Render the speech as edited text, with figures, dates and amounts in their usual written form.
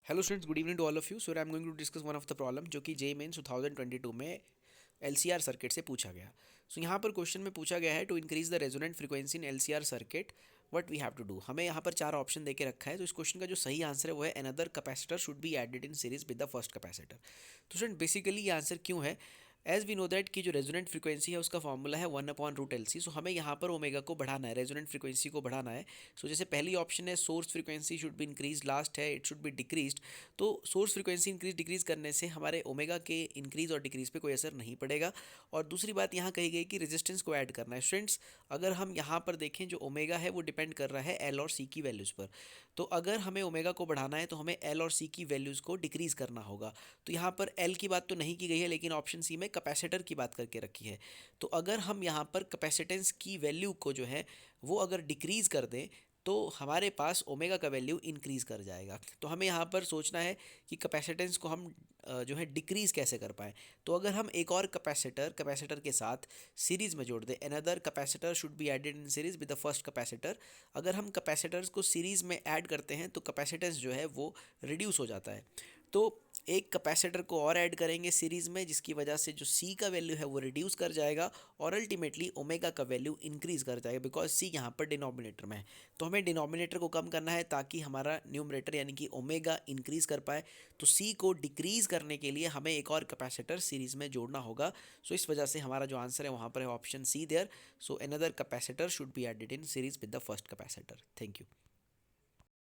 Hello students, good evening to all of you. So I am going to discuss one of the problem जो कि JEE mains 2022 में LCR circuit से पूछा गया। सो यहाँ पर क्वेश्चन में पूछा गया है to increase the resonant frequency in LCR circuit what we have to do. हमें यहाँ पर चार ऑप्शन देके रखा है। तो इस क्वेश्चन का जो सही आंसर है वो है another capacitor should be added in series with the first capacitor. तो स्टूडेंट बेसिकली ये आंसर क्यों है, एज वी नो दैट कि जो रेजोनेंट फ्रीक्वेंसी है उसका फॉर्मूला है 1/√LC। सो हमें यहाँ पर ओमेगा को बढ़ाना है, रेजोनेंट फ्रीक्वेंसी को बढ़ाना है। सो जैसे पहली ऑप्शन है source frequency should be increase, last है इट शुड बी डिक्रीज। तो सोर्स फ्रीक्वेंसी इंक्रीज डिक्रीज करने से हमारे ओमेगा के इंक्रीज और डिक्रीज पे कोई असर नहीं पड़ेगा। और दूसरी बात यहाँ कही गई कि रेजिस्टेंस को ऐड करना है। स्टूडेंट्स, अगर हम यहाँ पर देखें जो ओमेगा है वो डिपेंड कर रहा है एल और सी की वैल्यूज़ पर। तो अगर हमें ओमेगा को बढ़ाना है तो हमें एल और सी की वैल्यूज़ को डिक्रीज करना होगा। तो यहाँ पर एल की बात तो नहीं की गई है, लेकिन ऑप्शन सी में कैपेसिटर की बात करके रखी है। तो अगर हम यहाँ पर कैपेसिटेंस की वैल्यू को जो है वो अगर डिक्रीज कर दें तो हमारे पास ओमेगा का वैल्यू इंक्रीज़ कर जाएगा। तो हमें यहाँ पर सोचना है कि कैपेसिटेंस को हम जो है डिक्रीज़ कैसे कर पाएँ। तो अगर हम एक और कैपेसिटर के साथ सीरीज़ में जोड़ दें, another capacitor should be added in series with the first capacitor. अगर हम कैपेसिटर्स को सीरीज़ में ऐड करते हैं तो कैपेसिटेंस जो है वो रिड्यूस हो जाता है। तो एक कैपेसिटर को और ऐड करेंगे सीरीज़ में, जिसकी वजह से जो सी का वैल्यू है वो रिड्यूस कर जाएगा और अल्टीमेटली ओमेगा का वैल्यू इंक्रीज कर जाएगा, बिकॉज सी यहाँ पर डिनोमिनेटर में है। तो हमें डिनोमिनेटर को कम करना है ताकि हमारा न्यूमरेटर यानी कि ओमेगा इंक्रीज कर पाए। तो सी को डिक्रीज करने के लिए हमें एक और कैपेसिटर सीरीज़ में जोड़ना होगा। सो इस वजह से हमारा जो आंसर है वहाँ पर है option C there. So another capacitor should be added in series with the first capacitor. Thank you.